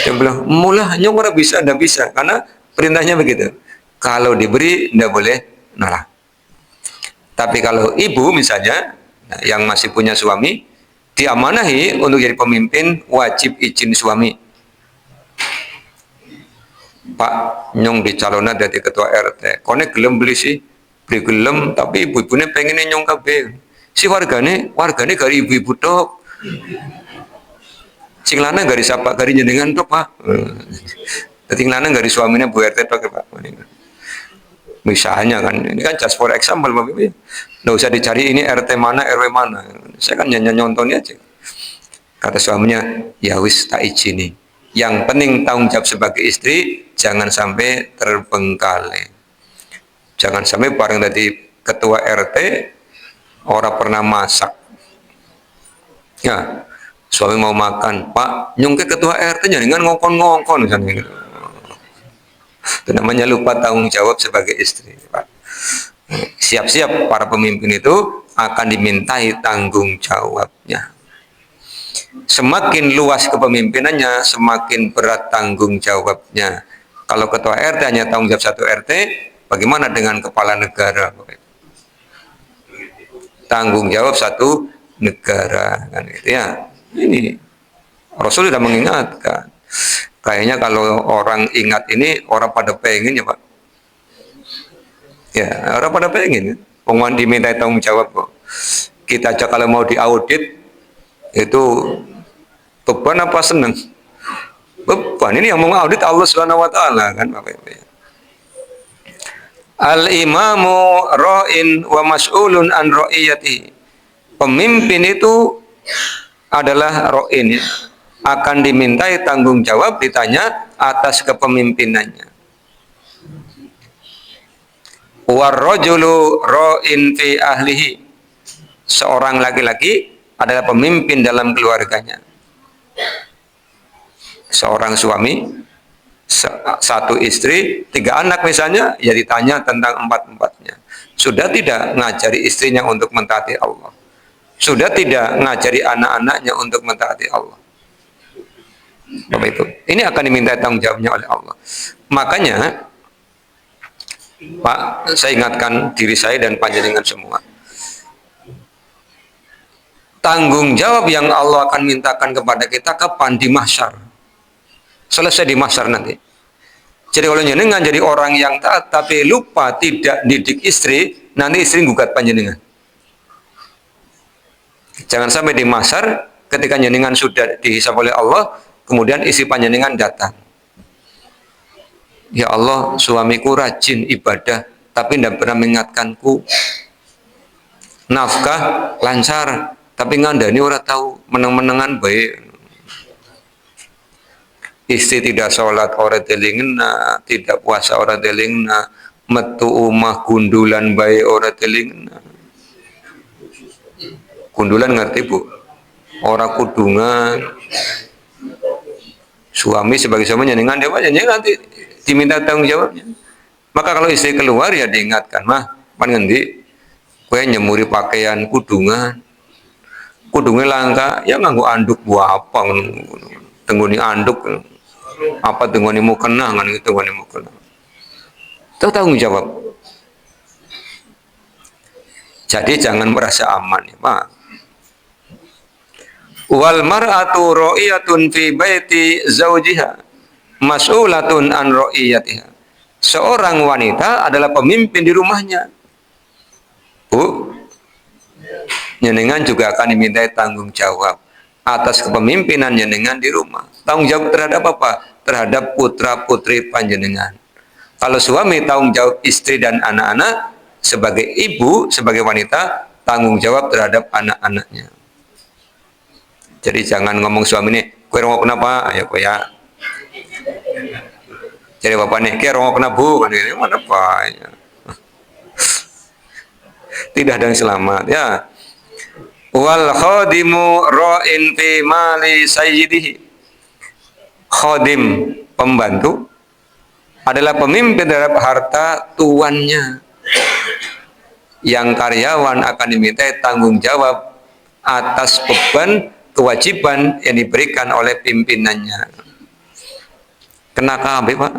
Dia bilang, mula nyong bisa, tidak bisa. Karena perintahnya begitu. Kalau diberi, tidak boleh nolak. Tapi kalau ibu misalnya, yang masih punya suami, diamanahi untuk jadi pemimpin wajib izin suami. Pak, nyong dicalonan dari ketua RT. Kone gelem beli sih, beli gelem, tapi ibu-ibunya pengennya nyong kabeh. Si wargane gari ibu-ibu tok. Sing lanang gari siapa? Gari jenengan tok, Pak. Jadi lanang gari suaminya Bu RT tok, Pak. Misalnya kan, ini kan just for example, Bapak Ibu. Nggak usah dicari ini RT mana, RW mana. Saya kan nyontonnya aja. Kata suaminya, ya wis tak izini. Yang penting tanggung jawab sebagai istri, jangan sampai terbengkalai. Jangan sampai bareng tadi ketua RT, orang pernah masak. Ya, suami mau makan, Pak, nyungke ketua RT jangan ngongkon-ngongkon misalnya gitu. Itu namanya lupa tanggung jawab sebagai istri, Pak. Siap-siap para pemimpin itu akan dimintai tanggung jawabnya. Semakin luas kepemimpinannya, semakin berat tanggung jawabnya. Kalau ketua RT hanya tanggung jawab satu RT, bagaimana dengan kepala negara? Tanggung jawab satu negara, kan gitu ya. Ini Rasul sudah mengingatkan. Kayaknya kalau orang ingat ini, orang pada pengen ya Pak. Ya, orang pada pengen. Penguan diminta tanggung jawab kok. Kita aja kalau mau diaudit, itu beban apa seneng? Beban. Ini yang mau audit Allah Subhanahu wa taala kan Bapak Ibu. Al-imamu ra'in wa mas'ulun an ra'iyati. Pemimpin itu adalah ra'in, akan dimintai tanggung jawab, ditanya atas kepemimpinannya. War-rajulu ra'in fi ahlihi. Seorang laki-laki adalah pemimpin dalam keluarganya. Seorang suami, satu istri, 3 anak misalnya, ya ditanya tentang 4-empatnya. Sudah tidak ngajari istrinya untuk mentaati Allah. Sudah tidak ngajari anak-anaknya untuk mentaati Allah. Bapak itu, ini akan diminta tanggung jawabnya oleh Allah. Makanya, Pak, saya ingatkan diri saya dan panjenengan semua. Tanggung jawab yang Allah akan mintakan kepada kita kapan? Di mahsyar. Selesai di mahsyar nanti. Jadi kalau jenengan jadi orang yang taat tapi lupa tidak didik istri, nanti istri gugat panjenengan. Jangan sampai di mahsyar ketika jenengan sudah dihisab oleh Allah, kemudian istri panjenengan datang. Ya Allah, suamiku rajin ibadah tapi tidak pernah mengingatkanku. Nafkah lancar tapi ngandani orang tahu, meneng-menengan baik. Istri tidak sholat orang telingna, tidak puasa orang telingna, metu umah gundulan baik orang telingna. Gundulan ngerti Bu? Orang kudungan. Suami sebagai suami nyenengan dia nanti diminta tanggung jawabnya. Maka kalau istri keluar ya diingatkan, mah pan ngendi kowe nyemuri pakaian kudungan. Kudungnya langka, ya nganggo anduk buah apa tenggoni anduk apa tenggoni mukena kan tenggoni mukena. Itu tanggung jawab. Jadi jangan merasa aman ya, Pak. Wal mar'atu ra'iyatun fi baiti zawjiha mas'ulatun an ra'iyatiha. Seorang wanita adalah pemimpin di rumahnya. Bu, jenengan juga akan dimintai tanggung jawab atas kepemimpinan jenengan di rumah. Tanggung jawab terhadap apa? Terhadap putra-putri panjenengan. Kalau suami tanggung jawab istri dan anak-anak, sebagai ibu, sebagai wanita, tanggung jawab terhadap anak-anaknya. Jadi jangan ngomong suami ini, kue rongok kenapa? Ya kue ya. Jadi bapak nih, kue rongok kenapa bu? Kan ini mana pak? Ya. Tidak ada yang selamat ya. Wal khadimu ra'in fi mali sayyidihi. Khadim, pembantu, adalah pemimpin terhadap harta tuannya. Yang karyawan akan dimintai tanggung jawab atas beban kewajiban yang diberikan oleh pimpinannya. Kenapa Pak?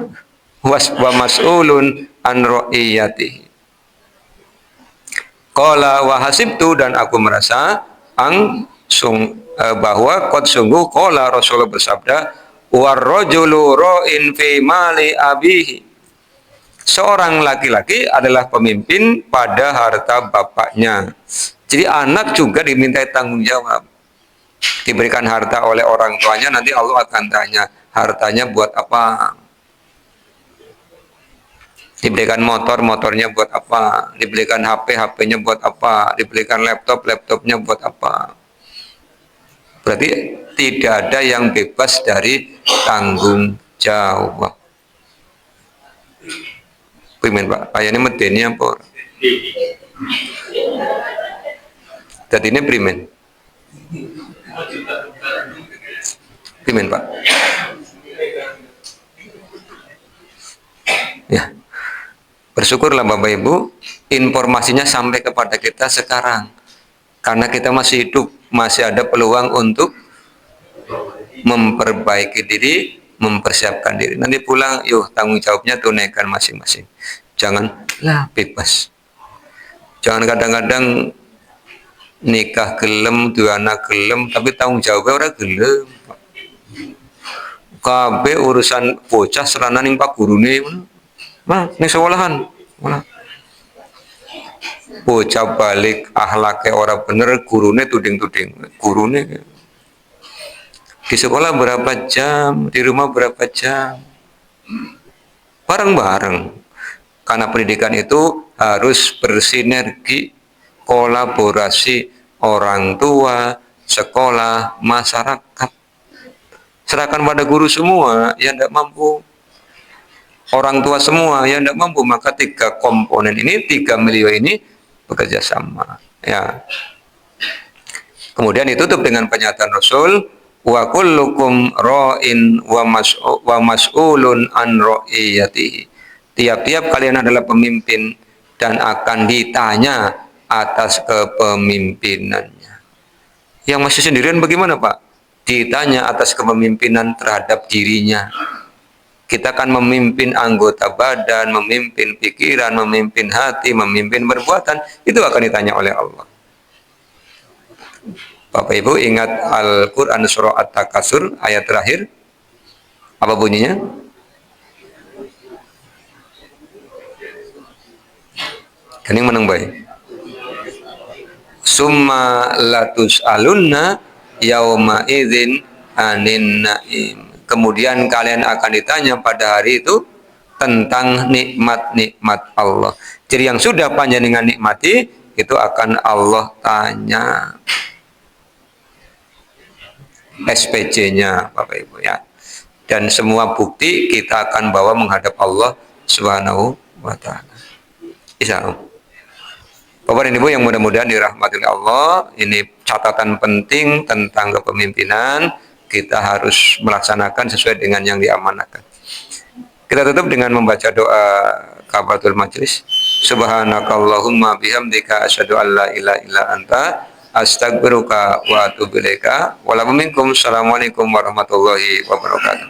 Wa mas'ulun an ra'iyatihi. Qala wa hasibtu, dan aku merasa bahwa qad sungguh qala Rasulullah bersabda warrajulu ra'in fi mali abihi, seorang laki-laki adalah pemimpin pada harta bapaknya. Jadi anak juga dimintai tanggung jawab. Diberikan harta oleh orang tuanya, nanti Allah akan tanya hartanya buat apa. Diberikan motor, motornya buat apa. Diberikan HP, HP-nya buat apa. Diberikan laptop, laptopnya buat apa. Berarti tidak ada yang bebas dari tanggung jawab. Primen Pak, ayahnya medeni apa? Jadi ini primen. Primen Pak. Ya. Bersyukurlah Bapak Ibu, informasinya sampai kepada kita sekarang. Karena kita masih hidup, masih ada peluang untuk memperbaiki diri, mempersiapkan diri. Nanti pulang, yuk tanggung jawabnya tunaikan masing-masing. Janganlah bebas. Jangan kadang-kadang nikah gelem, dua anak gelem, tapi tanggung jawabnya orang gelem. Kabeh urusan bocah serana ning Pak Gurune. Nah, ning sekolahan. Bocah balik akhlaknya orang bener, gurune tuding-tuding. Gurune di sekolah berapa jam, di rumah berapa jam. Bareng-bareng. Karena pendidikan itu harus bersinergi, kolaborasi orang tua, sekolah, masyarakat. Serahkan pada guru semua yang tidak mampu, orang tua semua yang tidak mampu, maka tiga komponen ini, tiga milieu ini bekerja sama. Ya. Kemudian ditutup dengan pernyataan Rasul, wa kullukum ra'in wa mas'ulun an ra'iyatihi. Tiap-tiap kalian adalah pemimpin dan akan ditanya atas kepemimpinannya. Yang masih sendirian bagaimana Pak? Ditanya atas kepemimpinan terhadap dirinya. Kita akan memimpin anggota badan, memimpin pikiran, memimpin hati, memimpin perbuatan. Itu akan ditanya oleh Allah. Bapak Ibu ingat Al-Quran surah At-Takasur ayat terakhir. Apa bunyinya? Kening meneng bae. Summa latus alunna yauma idzin anin naim. Kemudian kalian akan ditanya pada hari itu tentang nikmat-nikmat Allah. Jadi yang sudah panjenengan nikmati itu akan Allah tanya. SPJ-nya Bapak Ibu ya. Dan semua bukti kita akan bawa menghadap Allah Subhanahu wa taala. Insyaallah. Bapak dan Ibu yang mudah-mudahan dirahmati oleh Allah, ini catatan penting tentang kepemimpinan. Kita harus melaksanakan sesuai dengan yang diamanahkan. Kita tutup dengan membaca doa kafaratul majlis. Subhanakallahumma bihamdika asyhadu an la ilaha illa anta astaghfiruka wa atubu ilaika. Assalamualaikum warahmatullahi wabarakatuh.